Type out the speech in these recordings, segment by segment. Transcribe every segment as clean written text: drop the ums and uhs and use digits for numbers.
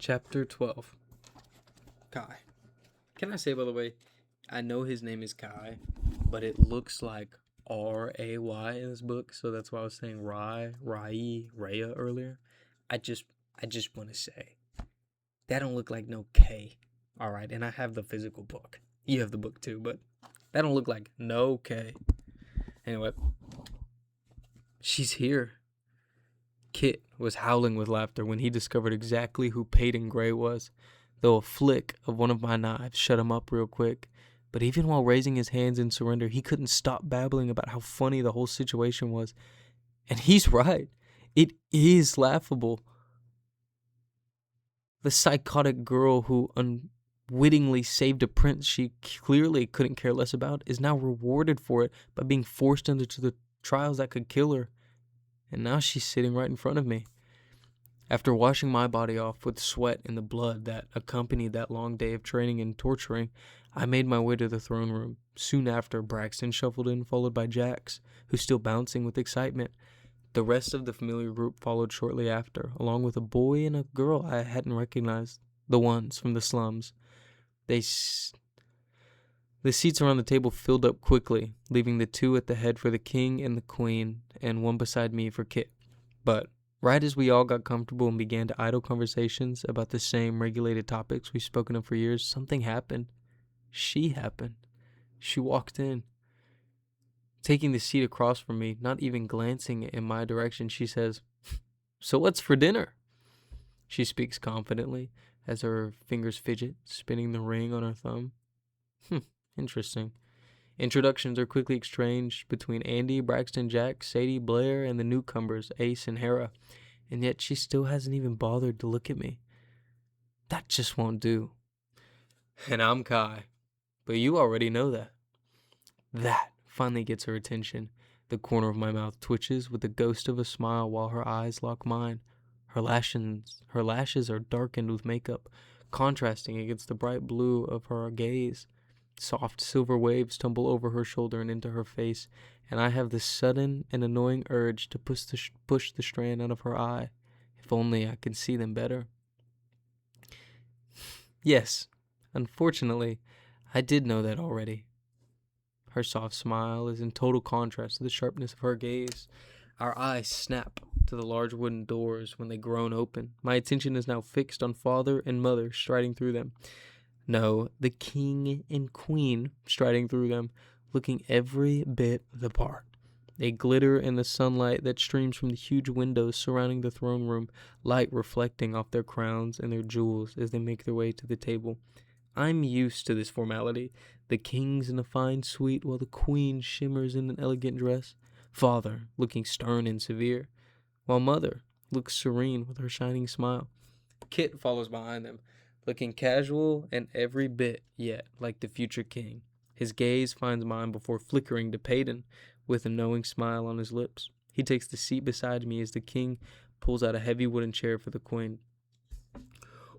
Chapter 12. Kai. Can I say, by the way, I know his name is Kai, but it looks like Ray in this book, so that's why I was saying Raya earlier. I just want to say, that don't look like no K. Alright, and I have the physical book. You have the book too, but that don't look like no K. Anyway, she's here. Kit was howling with laughter when he discovered exactly who Peyton Gray was, though a flick of one of my knives shut him up real quick. But even while raising his hands in surrender, he couldn't stop babbling about how funny the whole situation was. And he's right. It is laughable. The psychotic girl who unwittingly saved a prince she clearly couldn't care less about is now rewarded for it by being forced into the trials that could kill her. And now she's sitting right in front of me. After washing my body off with sweat and the blood that accompanied that long day of training and torturing, I made my way to the throne room. Soon after, Braxton shuffled in, followed by Jax, who's still bouncing with excitement. The rest of the familiar group followed shortly after, along with a boy and a girl I hadn't recognized, the ones from the slums. The seats around the table filled up quickly, leaving the two at the head for the king and the queen, and one beside me for Kit. But right as we all got comfortable and began to idle conversations about the same regulated topics we've spoken of for years, something happened. She happened. She walked in. Taking the seat across from me, not even glancing in my direction, she says, "So what's for dinner?" She speaks confidently as her fingers fidget, spinning the ring on her thumb. Interesting. Introductions are quickly exchanged between Andy, Braxton, Jack, Sadie, Blair, and the newcomers, Ace and Hera, and yet she still hasn't even bothered to look at me. That just won't do. And I'm Kai, but you already know that. That finally gets her attention. The corner of my mouth twitches with the ghost of a smile while her eyes lock mine. Her lashes are darkened with makeup, contrasting against the bright blue of her gaze. Soft silver waves tumble over her shoulder and into her face, and I have this sudden and annoying urge to push the strand out of her eye. If only I could see them better. Yes, unfortunately, I did know that already. Her soft smile is in total contrast to the sharpness of her gaze. Our eyes snap to the large wooden doors when they groan open. My attention is now fixed on father and mother striding through them. No, the king and queen striding through them, looking every bit the part. They glitter in the sunlight that streams from the huge windows surrounding the throne room, light reflecting off their crowns and their jewels as they make their way to the table. I'm used to this formality. The king's in a fine suite while the queen shimmers in an elegant dress, father looking stern and severe, while mother looks serene with her shining smile. Kit follows behind them, looking casual and every bit yet like the future king. His gaze finds mine before flickering to Peyton with a knowing smile on his lips. He takes the seat beside me as the king pulls out a heavy wooden chair for the queen.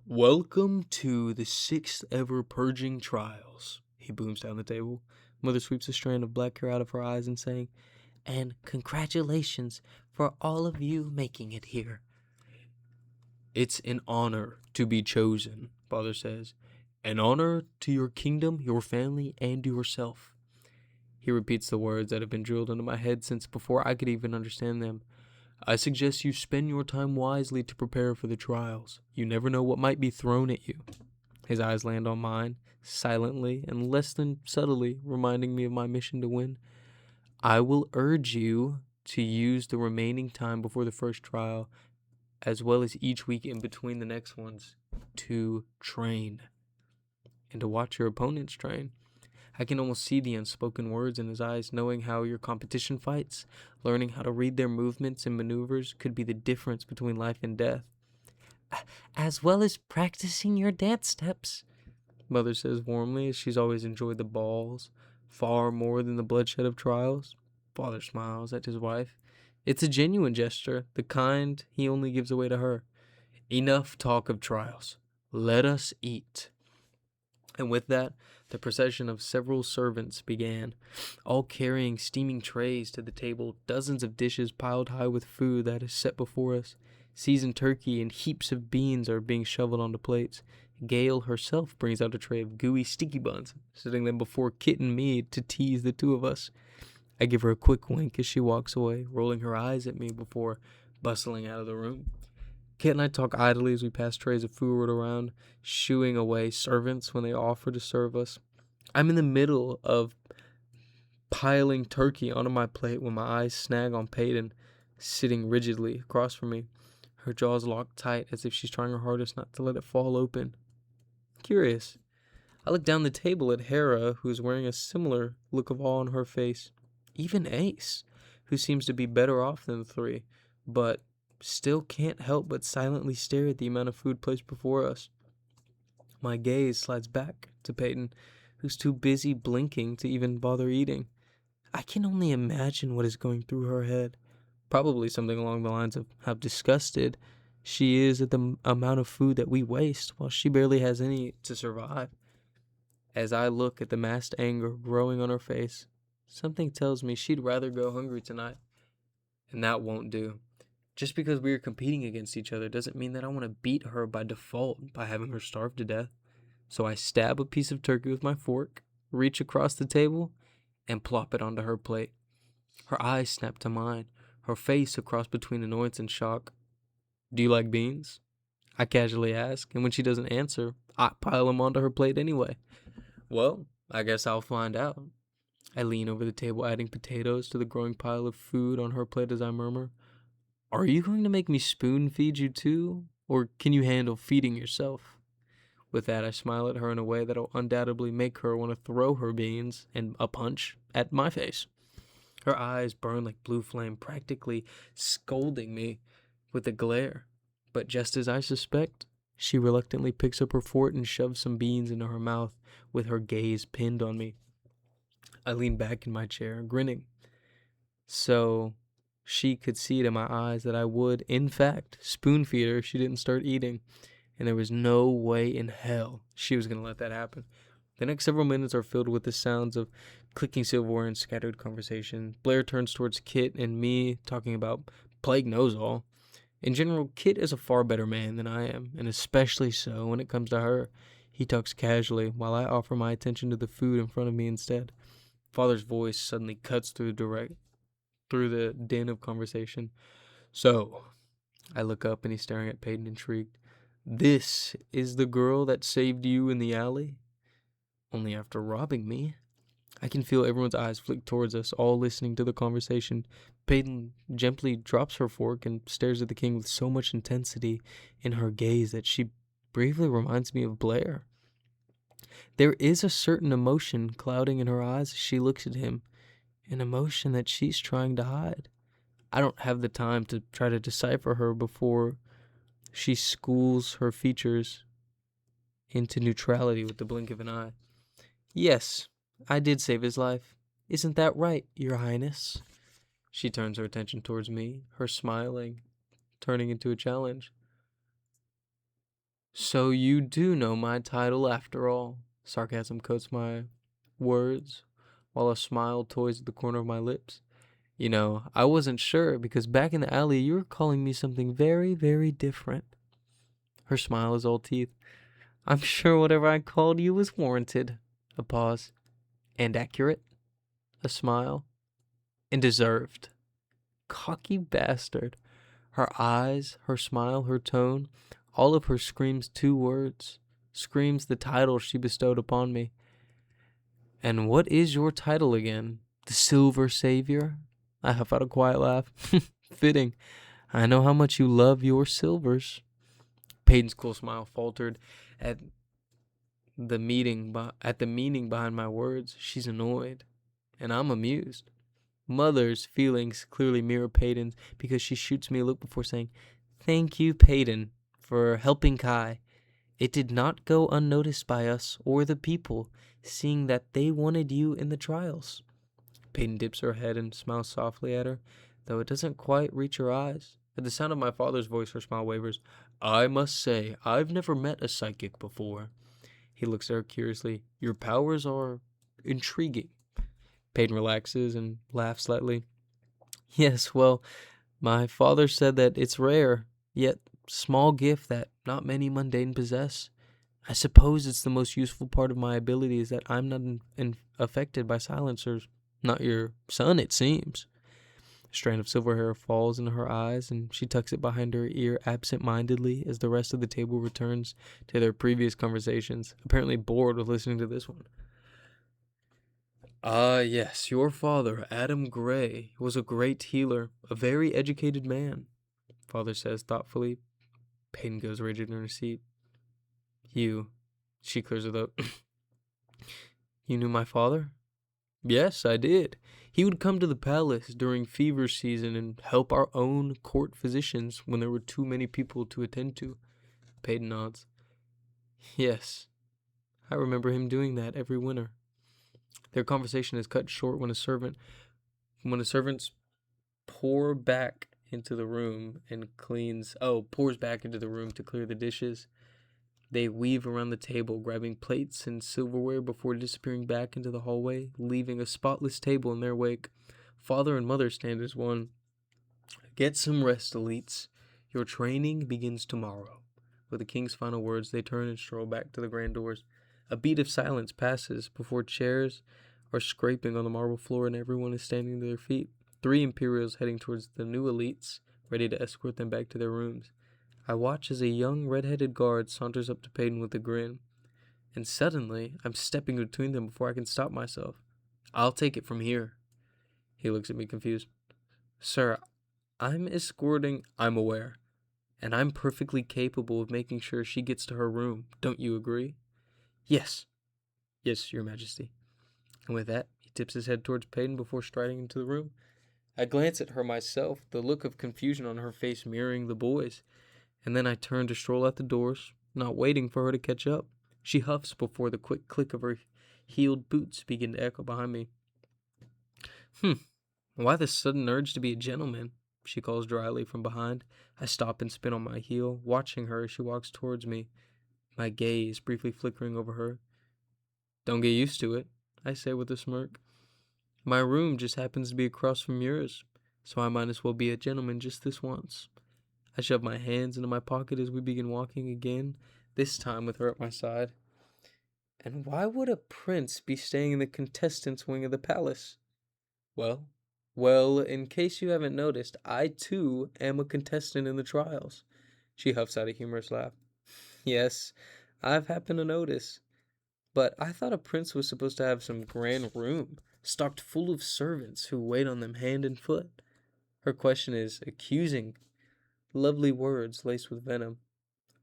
"Welcome to the 6th ever purging trials," he booms down the table. Mother sweeps a strand of black hair out of her eyes and saying, "And congratulations for all of you making it here." "It's an honor to be chosen," father says. "An honor to your kingdom, your family, and yourself." He repeats the words that have been drilled into my head since before I could even understand them. "I suggest you spend your time wisely to prepare for the trials. You never know what might be thrown at you." His eyes land on mine, silently and less than subtly, reminding me of my mission to win. "I will urge you to use the remaining time before the first trial, as well as each week in between the next ones, to train. And to watch your opponents train." I can almost see the unspoken words in his eyes, knowing how your competition fights. Learning how to read their movements and maneuvers could be the difference between life and death. "As well as practicing your dance steps," mother says warmly, as she's always enjoyed the balls far more than the bloodshed of trials. Father smiles at his wife. It's a genuine gesture, the kind he only gives away to her. "Enough talk of trials. Let us eat." And with that, the procession of several servants began, all carrying steaming trays to the table, dozens of dishes piled high with food that is set before us. Seasoned turkey and heaps of beans are being shoveled onto plates. Gail herself brings out a tray of gooey sticky buns, setting them before Kit and me to tease the two of us. I give her a quick wink as she walks away, rolling her eyes at me before bustling out of the room. Kit and I talk idly as we pass trays of food around, shooing away servants when they offer to serve us. I'm in the middle of piling turkey onto my plate when my eyes snag on Peyton, sitting rigidly across from me. Her jaws locked tight as if she's trying her hardest not to let it fall open. Curious. I look down the table at Hera, who is wearing a similar look of awe on her face. Even Ace, who seems to be better off than the three, but still can't help but silently stare at the amount of food placed before us. My gaze slides back to Peyton, who's too busy blinking to even bother eating. I can only imagine what is going through her head. Probably something along the lines of how disgusted she is at the amount of food that we waste while she barely has any to survive. As I look at the masked anger growing on her face, something tells me she'd rather go hungry tonight. And that won't do. Just because we are competing against each other doesn't mean that I want to beat her by default by having her starve to death. So I stab a piece of turkey with my fork, reach across the table, and plop it onto her plate. Her eyes snap to mine, her face a cross between annoyance and shock. "Do you like beans?" I casually ask, and when she doesn't answer, I pile them onto her plate anyway. "Well, I guess I'll find out." I lean over the table, adding potatoes to the growing pile of food on her plate as I murmur, "Are you going to make me spoon feed you too, or can you handle feeding yourself?" With that, I smile at her in a way that'll undoubtedly make her want to throw her beans and a punch at my face. Her eyes burn like blue flame, practically scolding me with a glare. But just as I suspect, she reluctantly picks up her fork and shoves some beans into her mouth with her gaze pinned on me. I lean back in my chair, grinning, so she could see it in my eyes that I would, in fact, spoon feed her if she didn't start eating, and there was no way in hell she was going to let that happen. The next several minutes are filled with the sounds of clicking silverware and scattered conversation. Blair turns towards Kit and me, talking about Plague knows all. In general, Kit is a far better man than I am, and especially so when it comes to her. He talks casually, while I offer my attention to the food in front of me instead. Father's voice suddenly cuts through the din of conversation. "So," I look up and he's staring at Peyton intrigued. "This is the girl that saved you in the alley?" "Only after robbing me." I can feel everyone's eyes flick towards us, all listening to the conversation. Peyton gently drops her fork and stares at the king with so much intensity in her gaze that she briefly reminds me of Blair. There is a certain emotion clouding in her eyes as she looks at him, an emotion that she's trying to hide. I don't have the time to try to decipher her before she schools her features into neutrality with the blink of an eye. "Yes, I did save his life. Isn't that right, Your Highness?" She turns her attention towards me, her smiling turning into a challenge. "So you do know my title after all." Sarcasm coats my words, while a smile toys at the corner of my lips. "You know, I wasn't sure, because back in the alley you were calling me something very, very different." Her smile is all teeth. "I'm sure whatever I called you was warranted." A pause. "And accurate?" A smile. "And deserved." Cocky bastard. Her eyes, her smile, her tone, all of her screams two words, screams the title she bestowed upon me. "And what is your title again? The Silver Savior?" I huff out a quiet laugh. "Fitting. I know how much you love your silvers." Peyton's cool smile faltered at the meaning behind my words. She's annoyed, and I'm amused. Mother's feelings clearly mirror Peyton's, because she shoots me a look before saying, "Thank you, Peyton, for helping Kai. It did not go unnoticed by us or the people, seeing that they wanted you in the trials." Peyton dips her head and smiles softly at her, though it doesn't quite reach her eyes. At the sound of my father's voice, her smile wavers. "I must say, I've never met a psychic before." He looks at her curiously. "Your powers are intriguing." Peyton relaxes and laughs slightly. "Yes, well, my father said that it's rare. yet small gift that not many mundane possess. I suppose it's the most useful part of my ability is that I'm not affected by silencers. Not your son, it seems. A strand of silver hair falls into her eyes, and she tucks it behind her ear absent-mindedly as the rest of the table returns to their previous conversations, apparently bored with listening to this one. Yes, your father, Adam Gray, was a great healer, a very educated man, father says thoughtfully. Peyton goes rigid in her seat. She clears her throat. You knew my father? Yes, I did. He would come to the palace during fever season and help our own court physicians when there were too many people to attend to. Peyton nods. Yes, I remember him doing that every winter. Their conversation is cut short when the servants pours back into the room to clear the dishes. They weave around the table, grabbing plates and silverware before disappearing back into the hallway, leaving a spotless table in their wake. Father and mother stand as one. Get some rest, elites. Your training begins tomorrow. With the king's final words, they turn and stroll back to the grand doors. A beat of silence passes before chairs are scraping on the marble floor and everyone is standing to their feet. 3 Imperials heading towards the new elites, ready to escort them back to their rooms. I watch as a young red-headed guard saunters up to Peyton with a grin, and suddenly I'm stepping between them before I can stop myself. I'll take it from here. He looks at me confused. Sir, I'm aware, and I'm perfectly capable of making sure she gets to her room. Don't you agree? Yes, your majesty. And with that, he tips his head towards Peyton before striding into the room. I glance at her myself, the look of confusion on her face mirroring the boys'. And then I turn to stroll out the doors, not waiting for her to catch up. She huffs before the quick click of her heeled boots begin to echo behind me. Why the sudden urge to be a gentleman? She calls dryly from behind. I stop and spin on my heel, watching her as she walks towards me, my gaze briefly flickering over her. Don't get used to it, I say with a smirk. My room just happens to be across from yours, so I might as well be a gentleman just this once. I shove my hands into my pocket as we begin walking again, this time with her at my side. And why would a prince be staying in the contestants' wing of the palace? Well, in case you haven't noticed, I too am a contestant in the trials. She huffs out a humorous laugh. Yes, I've happened to notice. But I thought a prince was supposed to have some grand room, stocked full of servants who wait on them hand and foot. Her question is accusing. Lovely words laced with venom.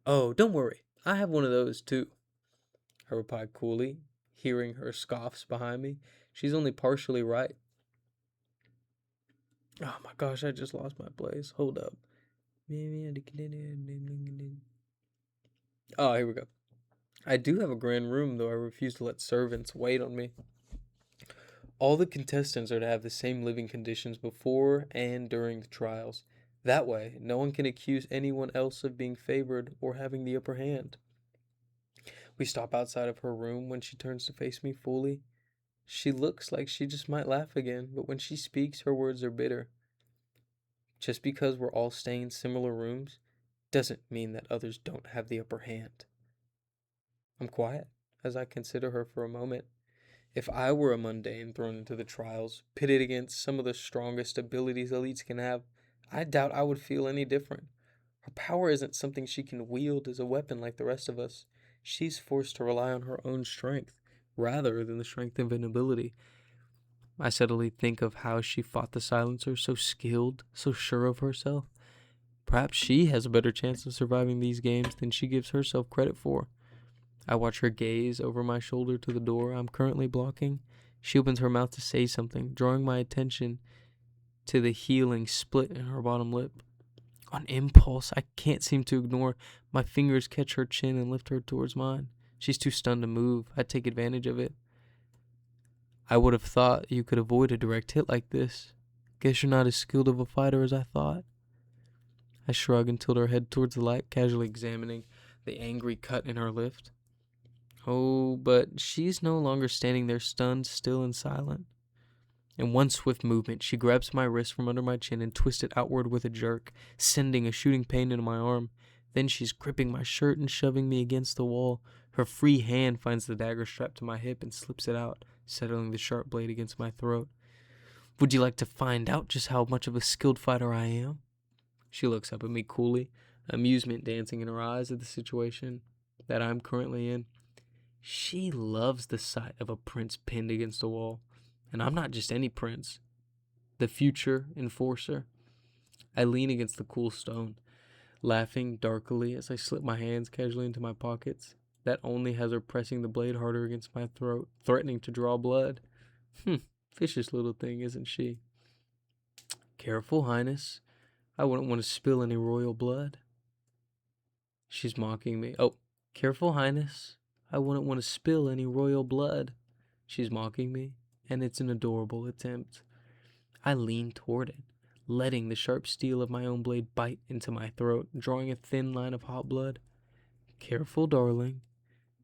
Oh, don't worry. I have one of those, too. I replied coolly, hearing her scoffs behind me. She's only partially right. Oh my gosh, I just lost my place. Hold up. Oh, here we go. I do have a grand room, though I refuse to let servants wait on me. All the contestants are to have the same living conditions before and during the trials. That way, no one can accuse anyone else of being favored or having the upper hand. We stop outside of her room when she turns to face me fully. She looks like she just might laugh again, but when she speaks, her words are bitter. Just because we're all staying in similar rooms doesn't mean that others don't have the upper hand. I'm quiet as I consider her for a moment. If I were a mundane thrown into the trials, pitted against some of the strongest abilities elites can have, I doubt I would feel any different. Her power isn't something she can wield as a weapon like the rest of us. She's forced to rely on her own strength, rather than the strength of an ability. I suddenly think of how she fought the silencer, so skilled, so sure of herself. Perhaps she has a better chance of surviving these games than she gives herself credit for. I watch her gaze over my shoulder to the door I'm currently blocking. She opens her mouth to say something, drawing my attention to the healing split in her bottom lip. On impulse, I can't seem to ignore. My fingers catch her chin and lift her towards mine. She's too stunned to move. I take advantage of it. I would have thought you could avoid a direct hit like this. Guess you're not as skilled of a fighter as I thought. I shrug and tilt her head towards the light, casually examining the angry cut in her lift. Oh, but she's no longer standing there stunned, still and silent. In one swift movement, she grabs my wrist from under my chin and twists it outward with a jerk, sending a shooting pain into my arm. Then she's gripping my shirt and shoving me against the wall. Her free hand finds the dagger strapped to my hip and slips it out, settling the sharp blade against my throat. Would you like to find out just how much of a skilled fighter I am? She looks up at me coolly, amusement dancing in her eyes at the situation that I'm currently in. She loves the sight of a prince pinned against a wall. And I'm not just any prince. The future enforcer. I lean against the cool stone, laughing darkly as I slip my hands casually into my pockets. That only has her pressing the blade harder against my throat, threatening to draw blood. Vicious little thing, isn't she? Careful, Highness. I wouldn't want to spill any royal blood. She's mocking me. Oh, careful, Highness. I wouldn't want to spill any royal blood. She's mocking me, and it's an adorable attempt. I lean toward it, letting the sharp steel of my own blade bite into my throat, drawing a thin line of hot blood. Careful, darling.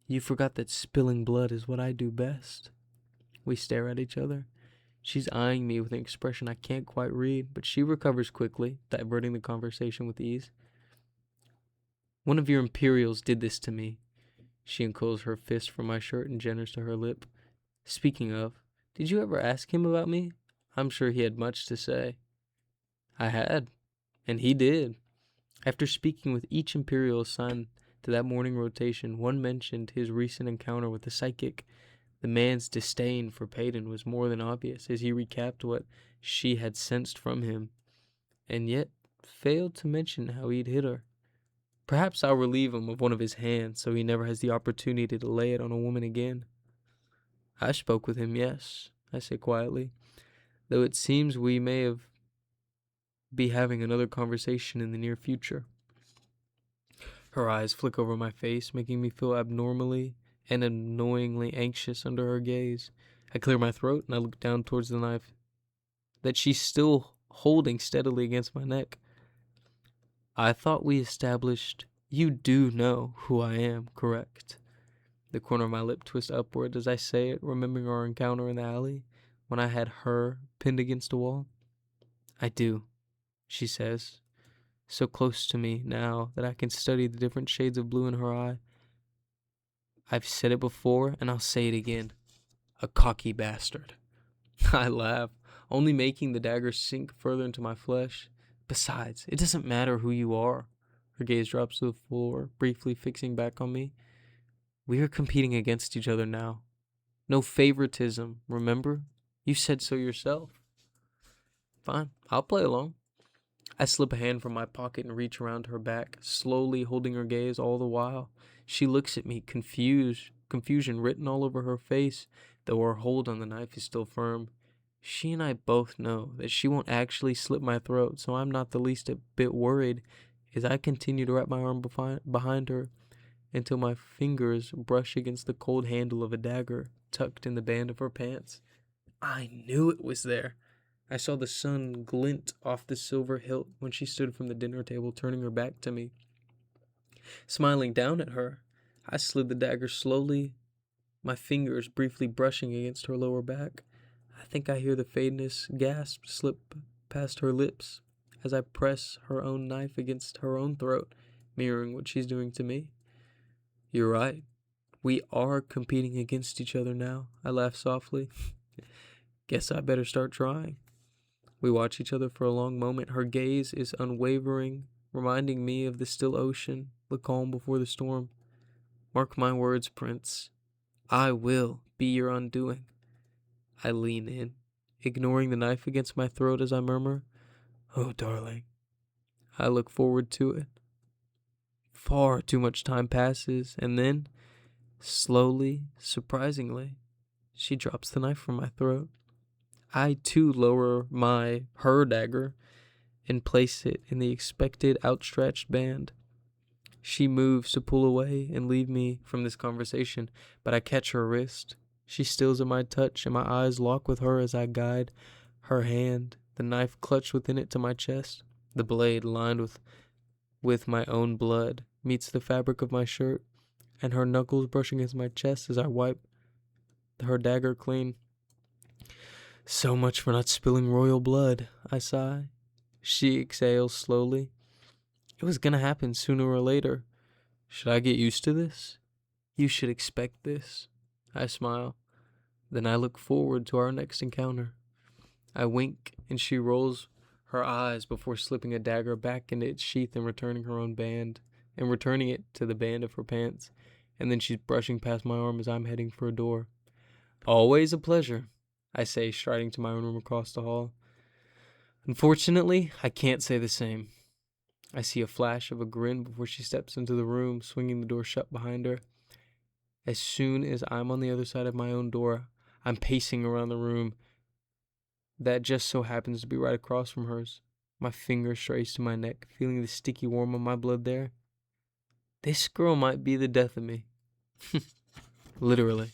You forgot that spilling blood is what I do best. We stare at each other. She's eyeing me with an expression I can't quite read, but she recovers quickly, diverting the conversation with ease. One of your Imperials did this to me. She uncoils her fist from my shirt and gestures to her lip. Speaking of, did you ever ask him about me? I'm sure he had much to say. I had, and he did. After speaking with each Imperial assigned to that morning rotation, one mentioned his recent encounter with the psychic. The man's disdain for Payton was more than obvious as he recapped what she had sensed from him, and yet failed to mention how he'd hit her. Perhaps I'll relieve him of one of his hands so he never has the opportunity to lay it on a woman again. I spoke with him, yes, I say quietly, though it seems we may be having another conversation in the near future. Her eyes flick over my face, making me feel abnormally and annoyingly anxious under her gaze. I clear my throat and I look down towards the knife that she's still holding steadily against my neck. I thought we established you do know who I am, correct? The corner of my lip twists upward as I say it, remembering our encounter in the alley when I had her pinned against a wall. I do, she says, so close to me now that I can study the different shades of blue in her eye. I've said it before, and I'll say it again. A cocky bastard. I laugh, only making the dagger sink further into my flesh. Besides, it doesn't matter who you are. Her gaze drops to the floor, briefly fixing back on me. We are competing against each other now. No favoritism, remember? You said so yourself. Fine, I'll play along. I slip a hand from my pocket and reach around her back, slowly holding her gaze all the while. She looks at me, confusion written all over her face, though her hold on the knife is still firm. She and I both know that she won't actually slit my throat, so I'm not the least bit worried as I continue to wrap my arm behind her until my fingers brush against the cold handle of a dagger tucked in the band of her pants. I knew it was there. I saw the sun glint off the silver hilt when she stood from the dinner table, turning her back to me. Smiling down at her, I slid the dagger slowly, my fingers briefly brushing against her lower back. I think I hear the faintest gasp slip past her lips as I press her own knife against her own throat, mirroring what she's doing to me. You're right. We are competing against each other now, I laugh softly. Guess I better start trying. We watch each other for a long moment. Her gaze is unwavering, reminding me of the still ocean, the calm before the storm. Mark my words, Prince. I will be your undoing. I lean in, ignoring the knife against my throat as I murmur, "Oh, darling." I look forward to it. Far too much time passes, and then, slowly, surprisingly, she drops the knife from my throat. I too lower her dagger and place it in the expected outstretched band. She moves to pull away and leave me from this conversation, but I catch her wrist. She stills at my touch, and my eyes lock with her as I guide her hand, the knife clutched within it to my chest. The blade, lined with my own blood, meets the fabric of my shirt, and her knuckles brush against my chest as I wipe her dagger clean. So much for not spilling royal blood, I sigh. She exhales slowly. It was gonna happen sooner or later. Should I get used to this? You should expect this. I smile. Then I look forward to our next encounter. I wink, and she rolls her eyes before slipping a dagger back into its sheath and returning it to the band of her pants. And then she's brushing past my arm as I'm heading for a door. Always a pleasure, I say, striding to my own room across the hall. Unfortunately, I can't say the same. I see a flash of a grin before she steps into the room, swinging the door shut behind her. As soon as I'm on the other side of my own door, I'm pacing around the room that just so happens to be right across from hers. My finger strays to my neck, feeling the sticky warmth of my blood there. This girl might be the death of me. Literally.